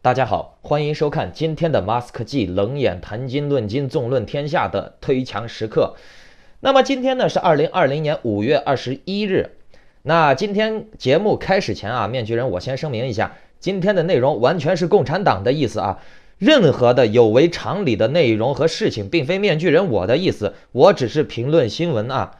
大家好，欢迎收看今天的马斯克记冷眼谈经论经纵论天下的推强时刻。那么今天呢是2020年5月21日。那今天节目开始前啊，面具人我先声明一下，今天的内容完全是共产党的意思啊，任何的有违常理的内容和事情并非面具人我的意思，我只是评论新闻啊。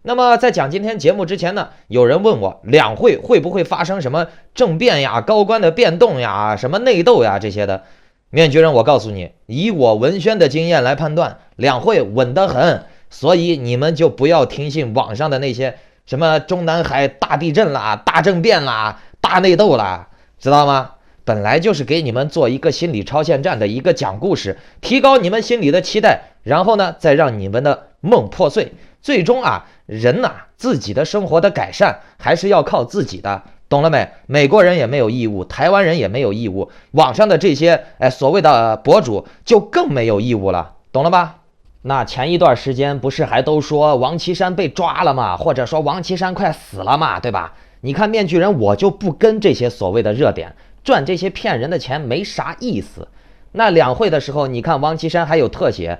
那么在讲今天节目之前呢，有人问我两会会不会发生什么政变呀、高官的变动呀、什么内斗呀这些的。面具人我告诉你，以我文宣的经验来判断，两会稳得很，所以你们就不要听信网上的那些什么中南海大地震啦、大政变啦、大内斗啦，知道吗？本来就是给你们做一个心理超限战的一个讲故事，提高你们心里的期待，然后呢再让你们的梦破碎。最终啊，人呐，自己的生活的改善还是要靠自己的，懂了没？美国人也没有义务，台湾人也没有义务，网上的这些所谓的博主就更没有义务了，懂了吧？那前一段时间不是还都说王岐山被抓了吗？或者说王岐山快死了嘛，对吧？你看面具人我就不跟这些所谓的热点，赚这些骗人的钱没啥意思。那两会的时候，你看王岐山还有特写，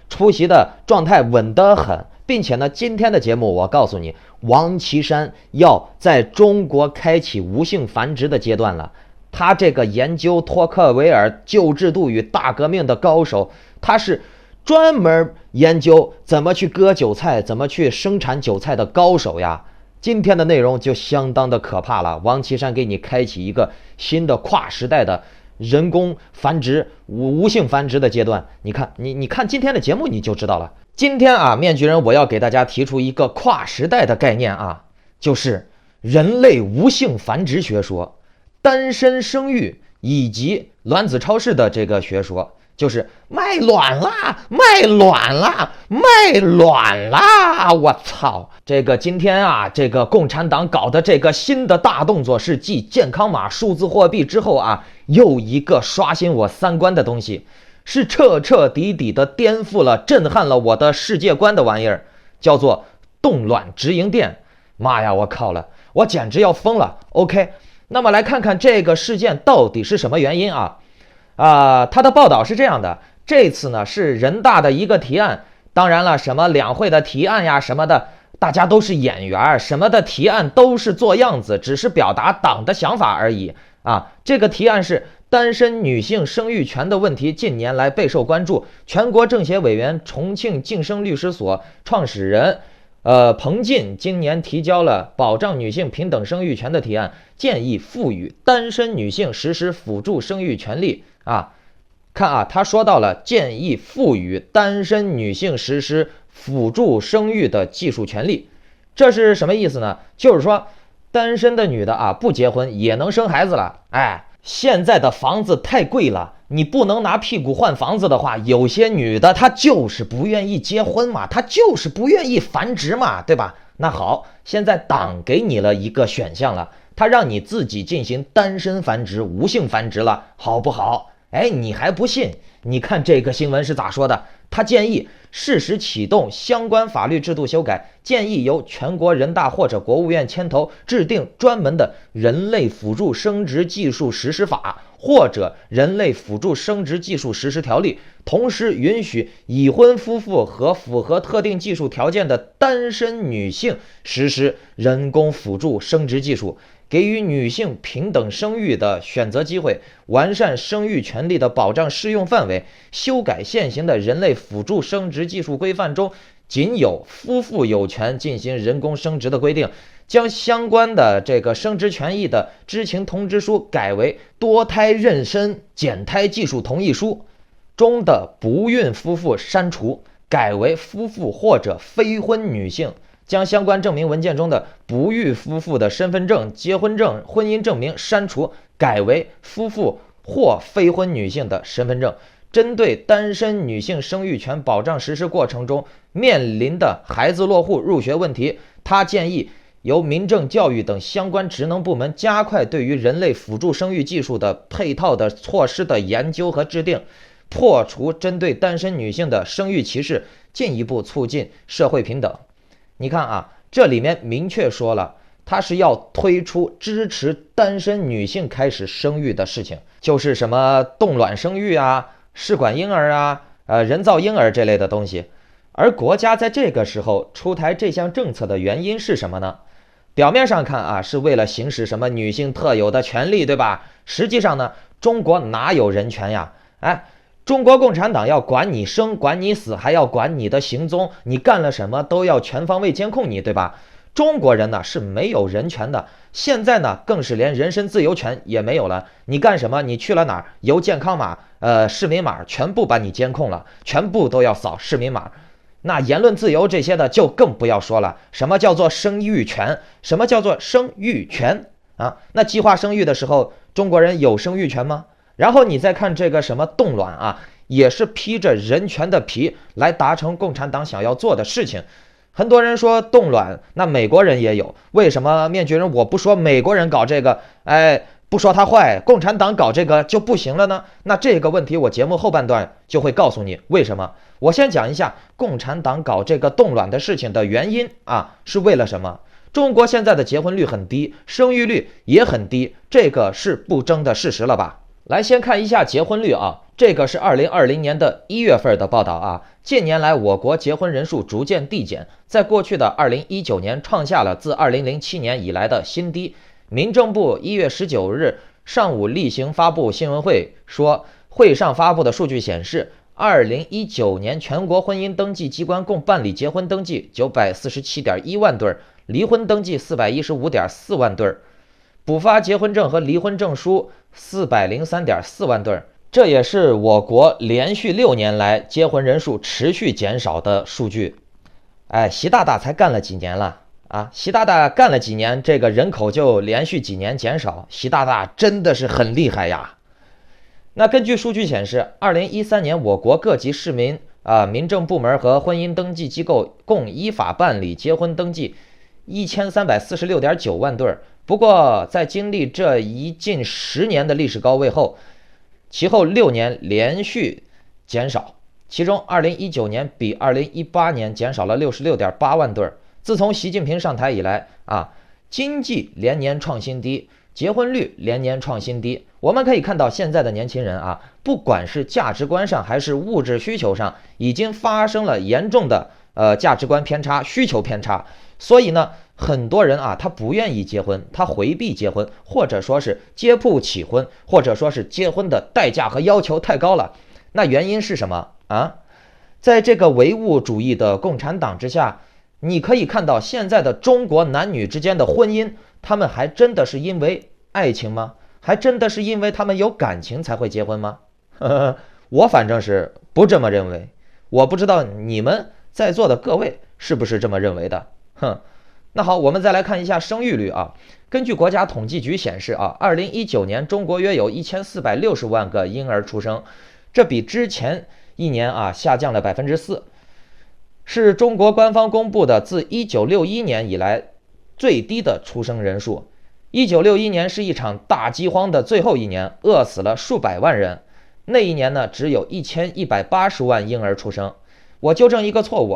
出席的状态稳得很。并且呢，今天的节目我告诉你，王岐山要在中国开启无性繁殖的阶段了。他这个研究托克维尔旧制度与大革命的高手，他是专门研究怎么去割韭菜、怎么去生产韭菜的高手呀。今天的内容就相当的可怕了，王岐山给你开启一个新的跨时代的人工繁殖、无性繁殖的阶段。你看今天的节目你就知道了。今天啊，面具人我要给大家提出一个跨时代的概念啊，就是人类无性繁殖学说、单身生育以及卵子超市的这个学说，就是卖卵啦，卖卵啦，卖卵啦！我操，这个今天啊，这个共产党搞的这个新的大动作是继健康码、数字货币之后啊，又一个刷新我三观的东西。是彻彻底底的颠覆了、震撼了我的世界观的玩意儿，叫做冻卵直营店。妈呀，我靠了，我简直要疯了。OK， 那么来看看这个事件到底是什么原因啊？他的报道是这样的，这次呢是人大的一个提案，当然了，什么两会的提案呀什么的，大家都是演员，什么的提案都是做样子，只是表达党的想法而已啊。这个提案是单身女性生育权的问题近年来备受关注，全国政协委员、重庆晋升律师所创始人彭进今年提交了保障女性平等生育权的提案，建议赋予单身女性实施辅助生育权利啊。看啊，他说到了建议赋予单身女性实施辅助生育的技术权利，这是什么意思呢？就是说单身的女的啊，不结婚也能生孩子了。现在的房子太贵了，你不能拿屁股换房子的话，有些女的她就是不愿意结婚嘛，她就是不愿意繁殖嘛，对吧？那好，现在党给你了一个选项了，他让你自己进行单身繁殖、无性繁殖了，好不好？你还不信？你看这个新闻是咋说的？他建议适时启动相关法律制度修改，建议由全国人大或者国务院牵头制定专门的人类辅助生殖技术实施法或者人类辅助生殖技术实施条例，同时允许已婚夫妇和符合特定技术条件的单身女性实施人工辅助生殖技术，给予女性平等生育的选择机会，完善生育权利的保障适用范围，修改现行的人类辅助生殖技术规范中仅有夫妇有权进行人工生殖的规定，将相关的这个生殖权益的知情通知书改为多胎妊娠减胎技术同意书中的不孕夫妇删除，改为夫妇或者非婚女性，将相关证明文件中的不育夫妇的身份证、结婚证、婚姻证明删除，改为夫妇或非婚女性的身份证。针对单身女性生育权保障实施过程中面临的孩子落户、入学问题，他建议由民政、教育等相关职能部门加快对于人类辅助生育技术的配套的措施的研究和制定，破除针对单身女性的生育歧视，进一步促进社会平等。你看啊，这里面明确说了，它是要推出支持单身女性开始生育的事情，就是什么冻卵生育啊、试管婴儿啊、人造婴儿这类的东西。而国家在这个时候出台这项政策的原因是什么呢？表面上看啊，是为了行使什么女性特有的权利，对吧？实际上呢，中国哪有人权呀？哎，中国共产党要管你生，管你死，还要管你的行踪，你干了什么都要全方位监控你，对吧？中国人呢是没有人权的，现在呢更是连人身自由权也没有了。你干什么？你去了哪儿？由健康码、市民码全部把你监控了，全部都要扫市民码。那言论自由这些的就更不要说了。什么叫做生育权？什么叫做生育权啊？那计划生育的时候，中国人有生育权吗？然后你再看这个什么冻卵啊，也是披着人权的皮来达成共产党想要做的事情。很多人说冻卵，那美国人也有，为什么面具人我不说美国人搞这个，不说他坏，共产党搞这个就不行了呢？那这个问题我节目后半段就会告诉你为什么。我先讲一下共产党搞这个冻卵的事情的原因啊，是为了什么？中国现在的结婚率很低，生育率也很低，这个是不争的事实了吧？来，先看一下结婚率啊，这个是2020年的1月份的报道啊。近年来，我国结婚人数逐渐递减，在过去的2019年创下了自2007年以来的新低。民政部1月19日上午例行发布新闻会说，会上发布的数据显示，2019年全国婚姻登记机关共办理结婚登记947.1万对，离婚登记415.4万对，补发结婚证和离婚证书403.4万对，这也是我国连续6年来结婚人数持续减少的数据。习大大才干了几年了啊？习大大干了几年，这个人口就连续几年减少，习大大真的是很厉害呀。那根据数据显示，2013年我国各级市民民政部门和婚姻登记机构共依法办理结婚登记1346.9万对。不过在经历这近10年的历史高位后，其后6年连续减少，其中2019年比2018年减少了66.8万对。自从习近平上台以来经济连年创新低，结婚率连年创新低。我们可以看到现在的年轻人不管是价值观上还是物质需求上，已经发生了严重的价值观偏差、需求偏差。所以呢，很多人他不愿意结婚，他回避结婚，或者说是结不起婚，或者说是结婚的代价和要求太高了。那原因是什么啊？在这个唯物主义的共产党之下，你可以看到现在的中国男女之间的婚姻，他们还真的是因为爱情吗？还真的是因为他们有感情才会结婚吗？我反正是不这么认为，我不知道你们在座的各位是不是这么认为的。那好，我们再来看一下生育率啊。根据国家统计局显示2019年中国约有1460万个婴儿出生，这比之前一年下降了4%，是中国官方公布的自1961年以来最低的出生人数。1961年是一场大饥荒的最后一年，饿死了数百万人。那一年呢，只有1180万婴儿出生。我纠正一个错误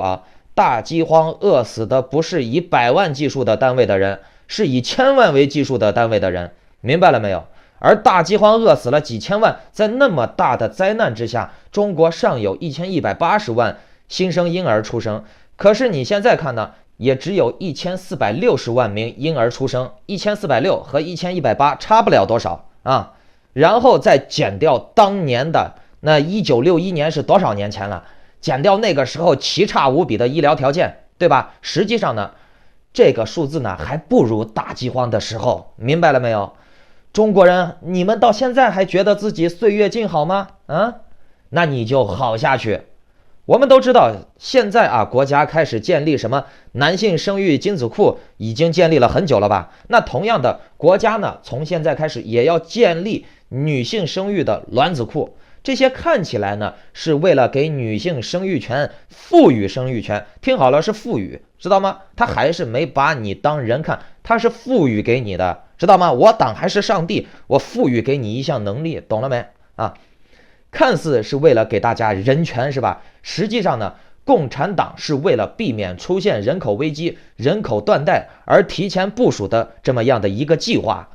大饥荒饿死的不是以100万计数的单位的人，是以1000万为计数的单位的人，明白了没有？而大饥荒饿死了几千万，在那么大的灾难之下，中国尚有1180万新生婴儿出生。可是你现在看呢，也只有1460万名婴儿出生，1460和1180差不了多少然后再减掉当年的那1961年是多少年前了？减掉那个时候奇差无比的医疗条件，对吧？实际上呢，这个数字呢还不如大饥荒的时候，明白了没有？中国人，你们到现在还觉得自己岁月静好吗？那你就好下去。我们都知道，现在国家开始建立什么男性生育精子库，已经建立了很久了吧？那同样的，国家呢，从现在开始也要建立女性生育的卵子库。这些看起来呢，是为了给女性生育权，赋予生育权。听好了，是赋予，知道吗？他还是没把你当人看，他是赋予给你的，知道吗？我党还是上帝，我赋予给你一项能力，懂了没？看似是为了给大家人权，是吧？实际上呢，共产党是为了避免出现人口危机、人口断代而提前部署的这么样的一个计划。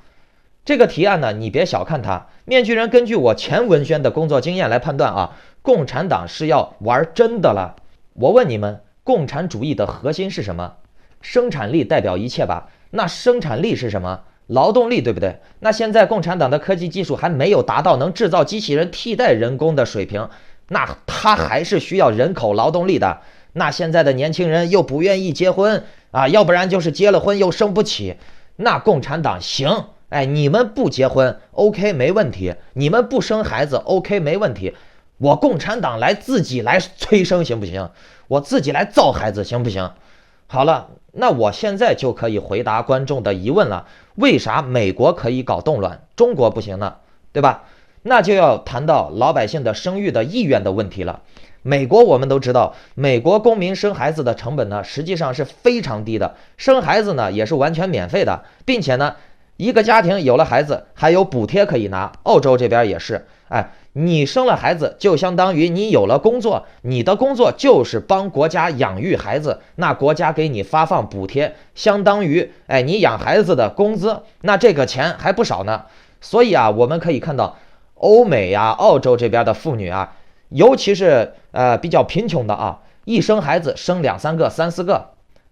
这个提案呢，你别小看它，面具人根据我前文宣的工作经验来判断啊，共产党是要玩真的了。我问你们，共产主义的核心是什么？生产力代表一切吧？那生产力是什么？劳动力，对不对？那现在共产党的科技技术还没有达到能制造机器人替代人工的水平，那它还是需要人口劳动力的。那现在的年轻人又不愿意结婚啊，要不然就是结了婚又生不起。那共产党行，哎，你们不结婚 OK 没问题，你们不生孩子 OK 没问题，我共产党自己来催生行不行？我自己来造孩子行不行？好了，那我现在就可以回答观众的疑问了，为啥美国可以搞动乱，中国不行呢？对吧？那就要谈到老百姓的生育的意愿的问题了。美国我们都知道，美国公民生孩子的成本呢，实际上是非常低的，生孩子呢也是完全免费的，并且呢，一个家庭有了孩子还有补贴可以拿。澳洲这边也是，哎，你生了孩子就相当于你有了工作，你的工作就是帮国家养育孩子，那国家给你发放补贴，相当于你养孩子的工资，那这个钱还不少呢。所以啊，我们可以看到欧美呀、澳洲这边的妇女啊，尤其是比较贫穷的啊，一生孩子生2、3个、3、4个，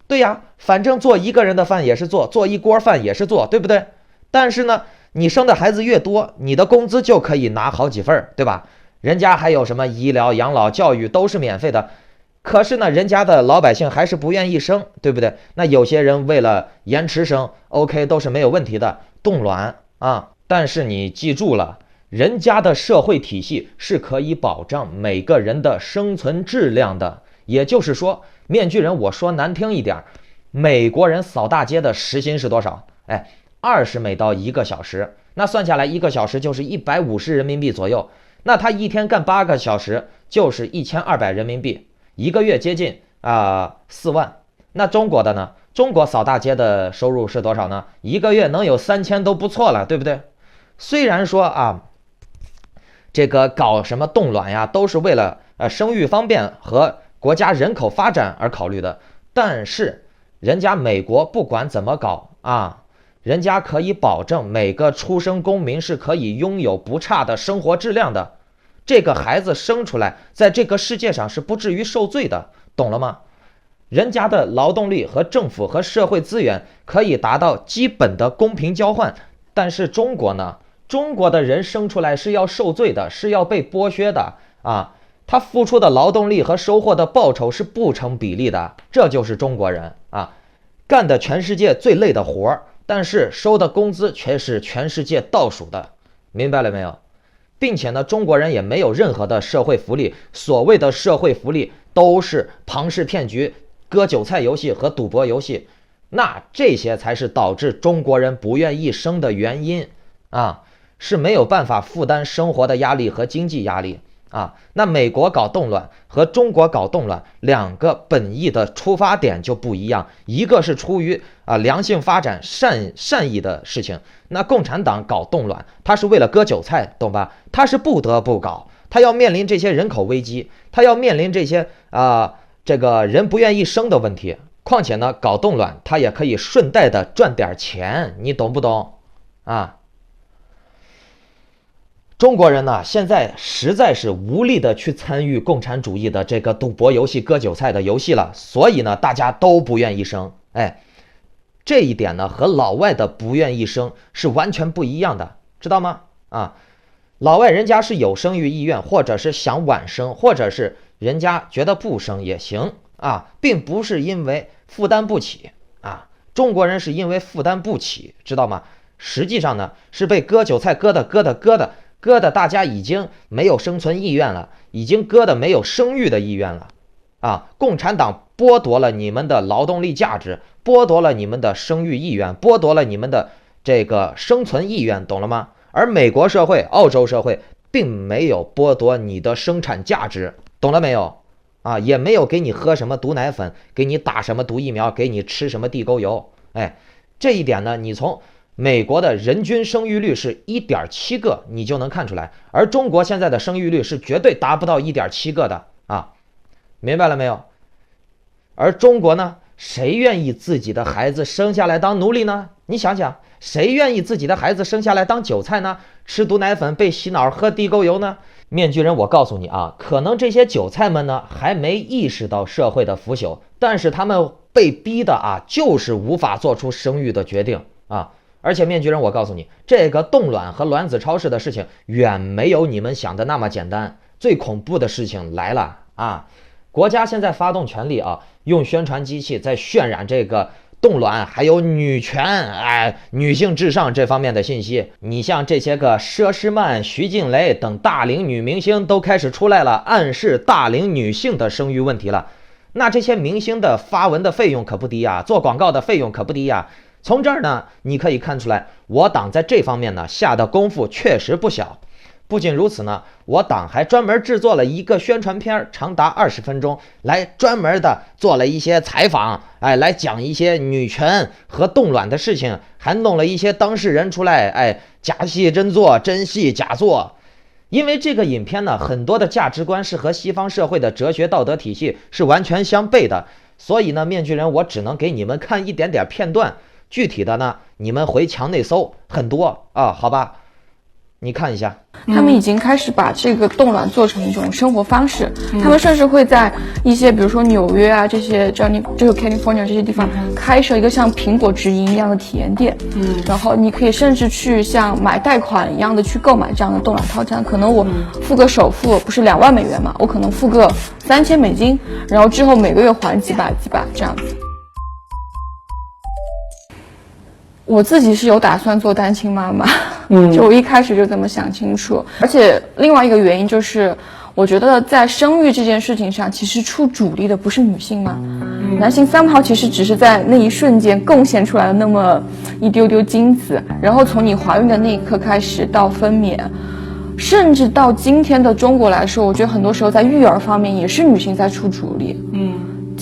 对呀，反正做一个人的饭也是做一锅饭也是做，对不对？但是呢，你生的孩子越多，你的工资就可以拿好几份，对吧？人家还有什么医疗、养老、教育都是免费的，可是呢，人家的老百姓还是不愿意生，对不对？那有些人为了延迟生 ，OK 都是没有问题的，冻卵啊。但是你记住了，人家的社会体系是可以保障每个人的生存质量的。也就是说，面具人我说难听一点，美国人扫大街的时薪是多少？20美刀1个小时，那算下来1个小时就是150人民币左右。那他一天干8个小时就是1200人民币，一个月接近4万。那中国的呢？中国扫大街的收入是多少呢？一个月能有3000都不错了，对不对？虽然说啊，这个搞什么冻卵呀，都是为了生育方便和国家人口发展而考虑的，但是人家美国不管怎么搞啊，人家可以保证每个出生公民是可以拥有不差的生活质量的，这个孩子生出来在这个世界上是不至于受罪的，懂了吗？人家的劳动力和政府和社会资源可以达到基本的公平交换，但是中国呢？中国的人生出来是要受罪的，是要被剥削的啊！他付出的劳动力和收获的报酬是不成比例的，这就是中国人啊，干的全世界最累的活儿，但是收的工资却是全世界倒数的，明白了没有？并且呢，中国人也没有任何的社会福利，所谓的社会福利都是庞氏骗局、割韭菜游戏和赌博游戏，那这些才是导致中国人不愿意生的原因啊！是没有办法负担生活的压力和经济压力啊。那美国搞动乱和中国搞动乱两个本意的出发点就不一样，一个是出于良性发展善意的事情，那共产党搞动乱他是为了割韭菜，懂吧？他是不得不搞，他要面临这些人口危机，他要面临这些这个人不愿意生的问题，况且呢搞动乱他也可以顺带的赚点钱，你懂不懂啊？中国人呢，现在实在是无力的去参与共产主义的这个赌博游戏、割韭菜的游戏了，所以呢，大家都不愿意生。这一点呢，和老外的不愿意生是完全不一样的，知道吗？老外人家是有生育意愿，或者是想晚生，或者是人家觉得不生也行并不是因为负担不起中国人是因为负担不起，知道吗？实际上呢，是被割韭菜割的大家已经没有生存意愿了，已经割的没有生育的意愿了共产党剥夺了你们的劳动力价值，剥夺了你们的生育意愿，剥夺了你们的这个生存意愿，懂了吗？而美国社会、澳洲社会并没有剥夺你的生产价值，懂了没有？也没有给你喝什么毒奶粉，给你打什么毒疫苗，给你吃什么地沟油。这一点呢，你从美国的人均生育率是 1.7 个，你就能看出来，而中国现在的生育率是绝对达不到 1.7 个的明白了没有？而中国呢，谁愿意自己的孩子生下来当奴隶呢？你想想，谁愿意自己的孩子生下来当韭菜呢？吃毒奶粉，被洗脑，喝地沟油呢？面具人，我告诉你啊，可能这些韭菜们呢还没意识到社会的腐朽，但是他们被逼的啊，就是无法做出生育的决定啊。而且面具人，我告诉你，这个冻卵和卵子超市的事情远没有你们想的那么简单。最恐怖的事情来了啊！国家现在发动全力啊，用宣传机器在渲染这个冻卵还有女权、女性至上这方面的信息。你像这些个佘诗曼、徐静蕾等大龄女明星都开始出来了，暗示大龄女性的生育问题了。那这些明星的发文的费用可不低啊，做广告的费用可不低啊。从这儿呢，你可以看出来，我党在这方面呢下的功夫确实不小。不仅如此呢，我党还专门制作了一个宣传片，长达20分钟，来专门的做了一些采访，来讲一些女权和冻卵的事情，还弄了一些当事人出来，假戏真做，真戏假做。因为这个影片呢，很多的价值观是和西方社会的哲学道德体系是完全相悖的，所以呢，面具人我只能给你们看一点点片段，具体的呢，你们回墙内搜，很多啊，好吧？你看一下，他们已经开始把这个冻卵做成一种生活方式，他们甚至会在一些比如说纽约啊这个 California 这些地方开设一个像苹果直营一样的体验店，然后你可以甚至去像买贷款一样的去购买这样的冻卵套餐，可能我付个首付不是2万美元嘛，我可能付个3000美金，然后之后每个月还几百这样子。我自己是有打算做单亲妈妈，就我一开始就这么想清楚。而且另外一个原因就是，我觉得在生育这件事情上，其实出主力的不是女性吗？男性somehow其实只是在那一瞬间贡献出来了那么一丢丢精子，然后从你怀孕的那一刻开始到分娩，甚至到今天的中国来说，我觉得很多时候在育儿方面也是女性在出主力。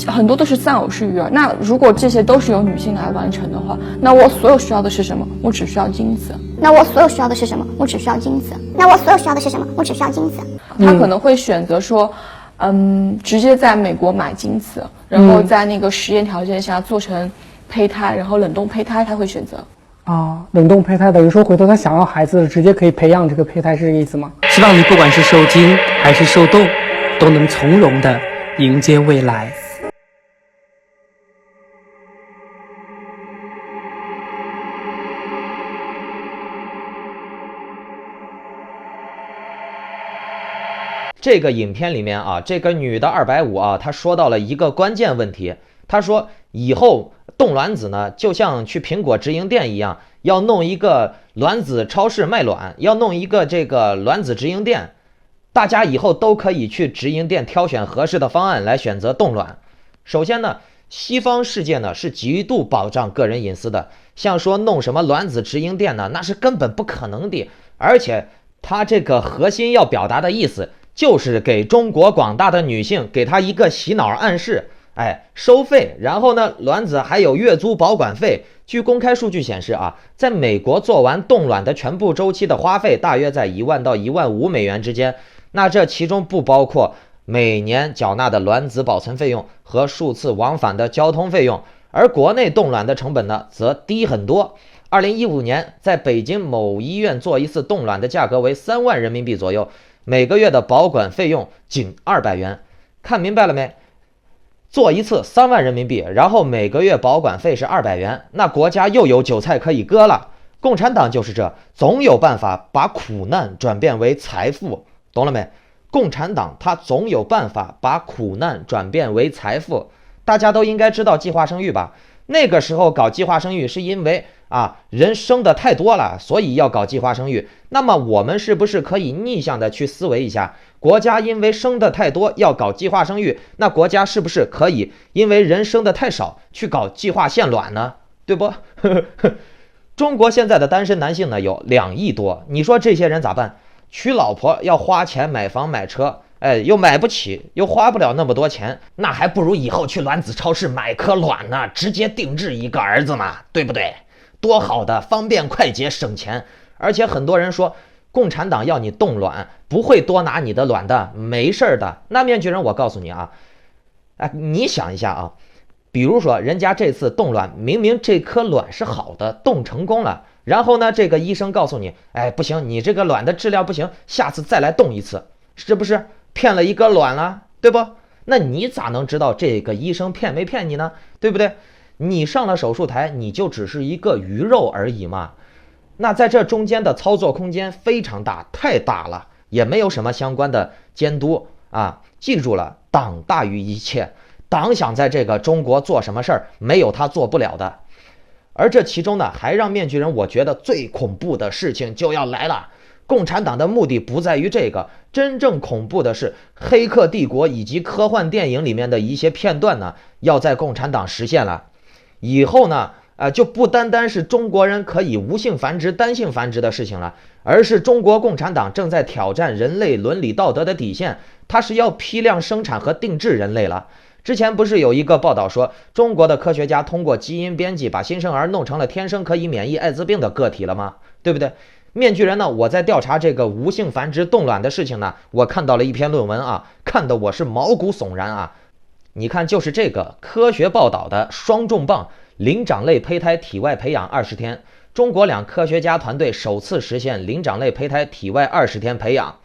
很多都是丧偶式育儿，那如果这些都是由女性来完成的话，那我所有需要的是什么？我只需要精子。那我所有需要的是什么？我只需要精子。那我所有需要的是什么？我只需要精子。他可能会选择说，直接在美国买精子，然后在那个实验条件下做成胚胎，然后冷冻胚胎，他会选择。冷冻胚胎等于说回头他想要孩子直接可以培养这个胚胎，是这个意思吗？希望你不管是受精还是受冻，都能从容的迎接未来。这个影片里面啊，这个女的250啊，她说到了一个关键问题。她说以后冻卵子呢，就像去苹果直营店一样，要弄一个卵子超市卖卵，要弄一个这个卵子直营店，大家以后都可以去直营店挑选合适的方案来选择冻卵。首先呢，西方世界呢是极度保障个人隐私的，像说弄什么卵子直营店呢，那是根本不可能的。而且它这个核心要表达的意思，就是给中国广大的女性给她一个洗脑暗示，收费，然后呢，卵子还有月租保管费。据公开数据显示啊，在美国做完冻卵的全部周期的花费大约在1万到1万5美元之间，那这其中不包括每年缴纳的卵子保存费用和数次往返的交通费用，而国内冻卵的成本呢，则低很多。2015年，在北京某医院做一次冻卵的价格为3万人民币左右，每个月的保管费用仅200元。看明白了没？做一次3万人民币，然后每个月保管费是200元，那国家又有韭菜可以割了。共产党就是这，总有办法把苦难转变为财富，懂了没？共产党他总有办法把苦难转变为财富。大家都应该知道计划生育吧？那个时候搞计划生育是因为人生的太多了，所以要搞计划生育。那么我们是不是可以逆向的去思维一下，国家因为生的太多要搞计划生育，那国家是不是可以因为人生的太少去搞计划限卵呢？对不？中国现在的单身男性呢有2亿多，你说这些人咋办？娶老婆要花钱买房买车，又买不起，又花不了那么多钱，那还不如以后去卵子超市买颗卵呢，直接定制一个儿子嘛，对不对？多好的，方便快捷省钱。而且很多人说共产党要你冻卵，不会多拿你的卵的，没事的。那面具人，我告诉你啊，你想一下啊，比如说人家这次冻卵，明明这颗卵是好的，冻成功了，然后呢这个医生告诉你，哎不行，你这个卵的质量不行，下次再来冻一次，是不是骗了一个卵了，对不？那你咋能知道这个医生骗没骗你呢？对不对？你上了手术台，你就只是一个鱼肉而已嘛。那在这中间的操作空间非常大，太大了，也没有什么相关的监督啊。记住了，党大于一切，党想在这个中国做什么事儿，没有他做不了的。而这其中呢，还让面具人我觉得最恐怖的事情就要来了。共产党的目的不在于这个，真正恐怖的是《黑客帝国》以及科幻电影里面的一些片段呢，要在共产党实现了。以后呢，就不单单是中国人可以无性繁殖、单性繁殖的事情了，而是中国共产党正在挑战人类伦理道德的底线，它是要批量生产和定制人类了。之前不是有一个报道说，中国的科学家通过基因编辑把新生儿弄成了天生可以免疫艾滋病的个体了吗？对不对？面具人呢，我在调查这个无性繁殖冻卵的事情呢，我看到了一篇论文啊，看得我是毛骨悚然啊。你看，就是这个科学报道的双重磅灵长类胚胎体外培养20天，中国2科学家团队首次实现灵长类胚胎体外20天培养，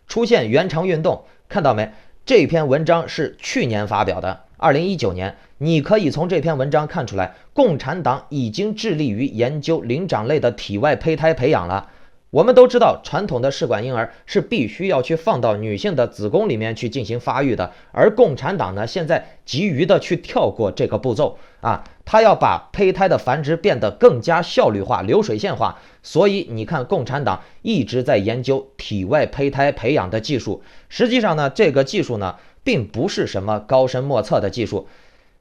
出现原肠运动，看到没？这篇文章是去年发表的，2019年。你可以从这篇文章看出来，共产党已经致力于研究灵长类的体外胚胎培养了。我们都知道，传统的试管婴儿是必须要去放到女性的子宫里面去进行发育的，而共产党呢，现在急于的去跳过这个步骤啊，他要把胚胎的繁殖变得更加效率化、流水线化。所以你看，共产党一直在研究体外胚胎培养的技术。实际上呢，这个技术呢，并不是什么高深莫测的技术。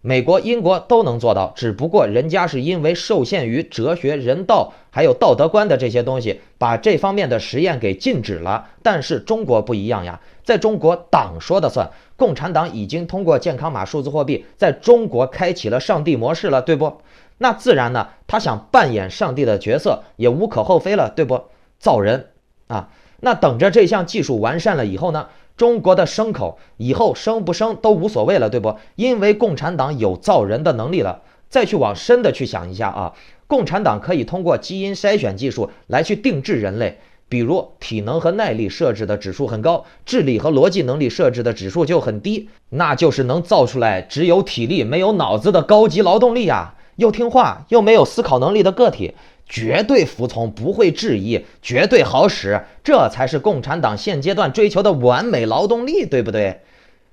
美国、英国都能做到，只不过人家是因为受限于哲学、人道还有道德观的这些东西，把这方面的实验给禁止了。但是中国不一样呀，在中国党说的算，共产党已经通过健康码数字货币在中国开启了上帝模式了，对不？那自然呢，他想扮演上帝的角色也无可厚非了，对不？造人啊，那等着这项技术完善了以后呢，中国的牲口以后生不生都无所谓了，对不？因为共产党有造人的能力了。再去往深的去想一下啊，共产党可以通过基因筛选技术来去定制人类，比如体能和耐力设置的指数很高，智力和逻辑能力设置的指数就很低，那就是能造出来只有体力没有脑子的高级劳动力啊，又听话又没有思考能力的个体，绝对服从，不会质疑，绝对好使，这才是共产党现阶段追求的完美劳动力，对不对？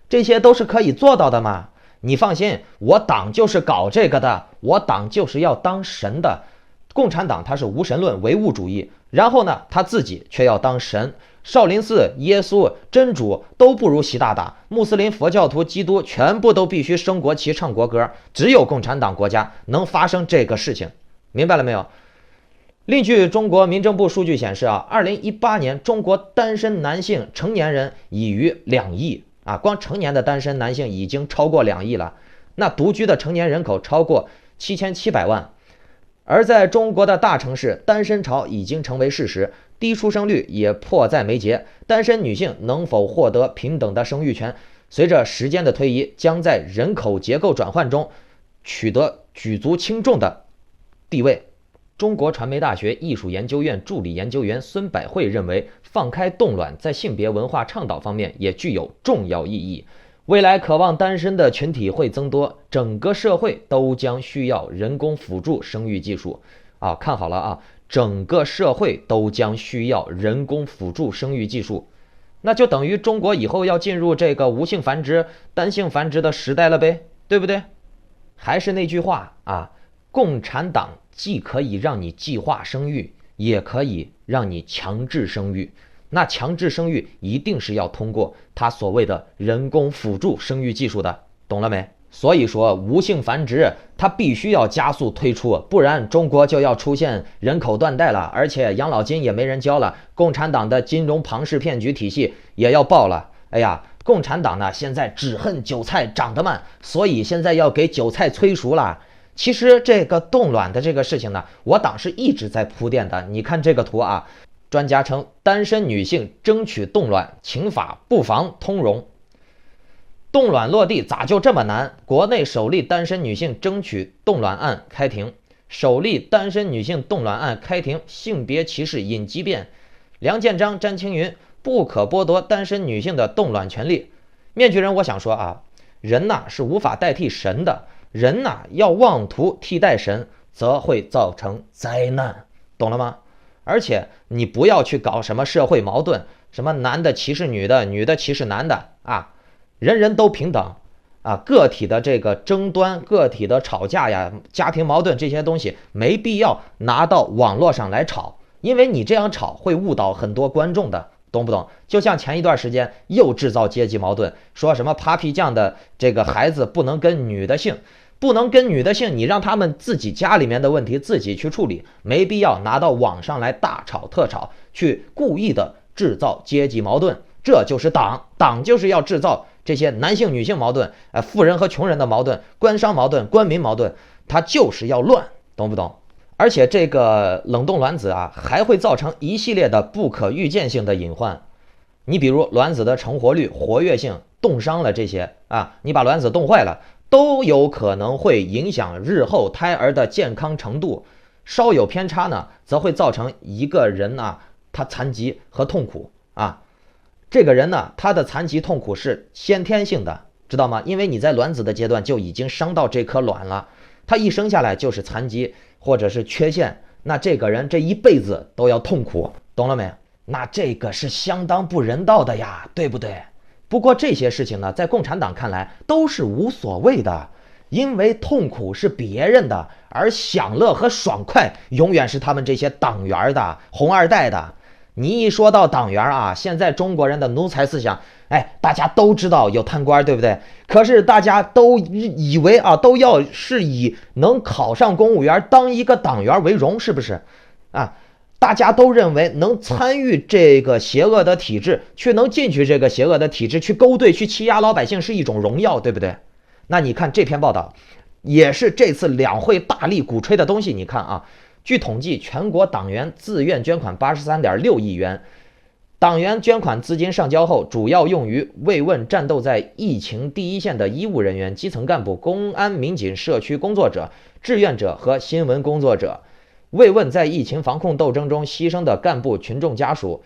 这些都是可以做到的嘛。你放心，我党就是搞这个的，我党就是要当神的。共产党他是无神论唯物主义，然后呢他自己却要当神。少林寺、耶稣、真主都不如习大大，穆斯林、佛教徒、基督全部都必须升国旗、唱国歌，只有共产党国家能发生这个事情，明白了没有？另据中国民政部数据显示啊，2018年中国单身男性成年人已逾2亿啊，光成年的单身男性已经超过2亿了，那独居的成年人口超过7700万。而在中国的大城市，单身潮已经成为事实，低出生率也迫在眉睫，单身女性能否获得平等的生育权，随着时间的推移，将在人口结构转换中取得举足轻重的地位。中国传媒大学艺术研究院助理研究员孙百惠认为，放开冻卵在性别文化倡导方面也具有重要意义。未来渴望单身的群体会增多，整个社会都将需要人工辅助生育技术啊！看好了啊，整个社会都将需要人工辅助生育技术，那就等于中国以后要进入这个无性繁殖、单性繁殖的时代了呗，对不对？还是那句话啊，共产党既可以让你计划生育，也可以让你强制生育。那强制生育一定是要通过他所谓的人工辅助生育技术的，懂了没？所以说无性繁殖它必须要加速推出，不然中国就要出现人口断代了，而且养老金也没人交了，共产党的金融庞氏骗局体系也要爆了。哎呀，共产党呢现在只恨韭菜长得慢，所以现在要给韭菜催熟了。其实这个冻卵的这个事情呢，我党是一直在铺垫的。你看这个图啊，专家称单身女性争取冻卵，请法不妨通融。冻卵落地咋就这么难？国内首例单身女性争取冻卵案开庭，首例单身女性冻卵案开庭，性别歧视引激辩。梁建章、詹青云不可剥夺单身女性的冻卵权利。面具人，我想说啊，人呐是无法代替神的，人呐要妄图替代神，则会造成灾难，懂了吗？而且你不要去搞什么社会矛盾，什么男的歧视女的，女的歧视男的啊。人人都平等啊，个体的这个争端，个体的吵架呀，家庭矛盾这些东西没必要拿到网络上来吵，因为你这样吵会误导很多观众的，懂不懂？就像前一段时间又制造阶级矛盾，说什么 Papi 酱的这个孩子不能跟女的姓，不能跟女的姓，你让他们自己家里面的问题自己去处理，没必要拿到网上来大吵特吵，去故意的制造阶级矛盾。这就是党就是要制造这些男性女性矛盾，富人和穷人的矛盾，官商矛盾，官民矛盾，它就是要乱，懂不懂？而且这个冷冻卵子啊，还会造成一系列的不可预见性的隐患。你比如卵子的成活率、活跃性、冻伤了这些啊，你把卵子冻坏了，都有可能会影响日后胎儿的健康程度。稍有偏差呢，则会造成一个人啊，他残疾和痛苦啊。这个人呢，他的残疾痛苦是先天性的，知道吗？因为你在卵子的阶段就已经伤到这颗卵了，他一生下来就是残疾或者是缺陷，那这个人这一辈子都要痛苦，懂了没？那这个是相当不人道的呀，对不对？不过这些事情呢，在共产党看来都是无所谓的，因为痛苦是别人的，而享乐和爽快永远是他们这些党员的、红二代的。你一说到党员啊，现在中国人的奴才思想，大家都知道有贪官，对不对？可是大家都以为啊，都要是以能考上公务员、当一个党员为荣，是不是？啊，大家都认为能参与这个邪恶的体制，能进去这个邪恶的体制，去勾兑、去欺压老百姓是一种荣耀，对不对？那你看这篇报道，也是这次两会大力鼓吹的东西。你看啊。据统计，全国党员自愿捐款83.6亿元，党员捐款资金上交后，主要用于慰问战斗在疫情第一线的医务人员、基层干部、公安民警、社区工作者、志愿者和新闻工作者，慰问在疫情防控斗争中牺牲的干部群众家属。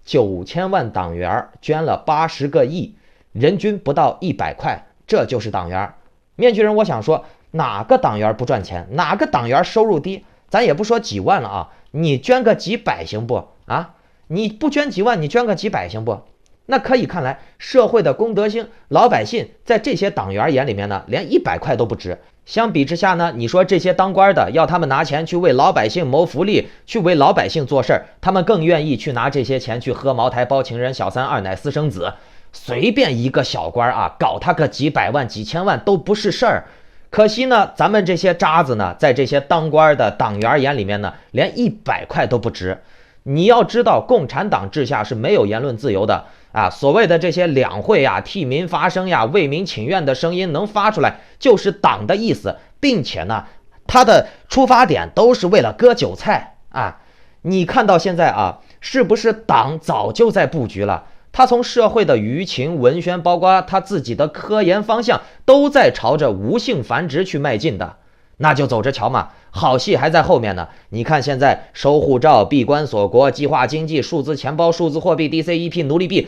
9000万党员捐了80个亿，人均不到100块，这就是党员。面具人，我想说，哪个党员不赚钱？哪个党员收入低？咱也不说几万了啊，你捐个几百行不啊？你不捐几万，你捐个几百行不？那可以看来，社会的公德心，老百姓在这些党员眼里面呢，连100块都不值。相比之下呢，你说这些当官的要他们拿钱去为老百姓谋福利，去为老百姓做事儿，他们更愿意去拿这些钱去喝茅台、包情人、小三、二奶、私生子。随便一个小官啊，搞他个几百万、几千万都不是事儿。可惜呢，咱们这些渣子呢，在这些当官的党员眼里面呢，连100块都不值。你要知道，共产党治下是没有言论自由的啊！所谓的这些两会呀、替民发声呀、为民请愿的声音能发出来，就是党的意思，并且呢，他的出发点都是为了割韭菜啊！你看到现在啊，是不是党早就在布局了？他从社会的舆情、文宣，包括他自己的科研方向，都在朝着无性繁殖去迈进的。那就走着瞧嘛，好戏还在后面呢。你看现在收护照、闭关锁国、计划经济、数字钱包、数字货币、DCEP、奴隶币，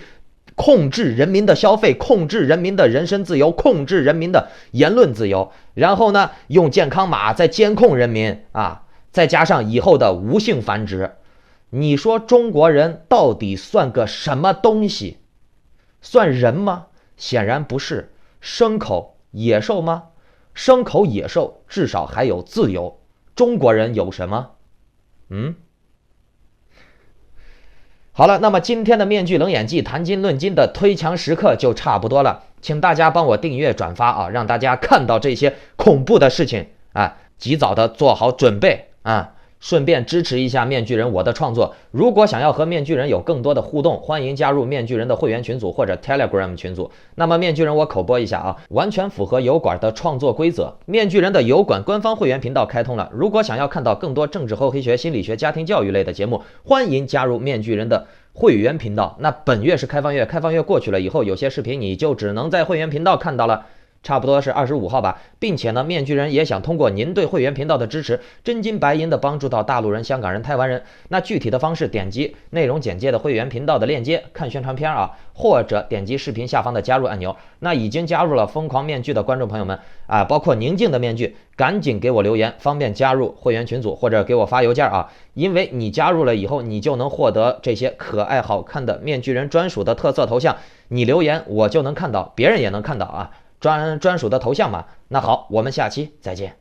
控制人民的消费，控制人民的人身自由，控制人民的言论自由。然后呢，用健康码再监控人民啊，再加上以后的无性繁殖。你说中国人到底算个什么东西？算人吗？显然不是。牲口、野兽吗？牲口、野兽至少还有自由，中国人有什么？好了，那么今天的面具冷眼记谈经论今的推墙时刻就差不多了，请大家帮我订阅转发啊，让大家看到这些恐怖的事情啊，及早的做好准备啊。顺便支持一下面具人我的创作。如果想要和面具人有更多的互动，欢迎加入面具人的会员群组或者 Telegram 群组。那么面具人我口播一下啊，完全符合油管的创作规则。面具人的油管官方会员频道开通了，如果想要看到更多政治厚黑学、心理学、家庭教育类的节目，欢迎加入面具人的会员频道。那本月是开放月，开放月过去了以后，有些视频你就只能在会员频道看到了。差不多是25号吧，并且呢，面具人也想通过您对会员频道的支持，真金白银的帮助到大陆人、香港人、台湾人。那具体的方式，点击内容简介的会员频道的链接，看宣传片啊，或者点击视频下方的加入按钮。那已经加入了疯狂面具的观众朋友们啊，包括宁静的面具，赶紧给我留言，方便加入会员群组，或者给我发邮件啊，因为你加入了以后，你就能获得这些可爱好看的面具人专属的特色头像，你留言我就能看到，别人也能看到啊。专属的头像嘛。那好，我们下期再见。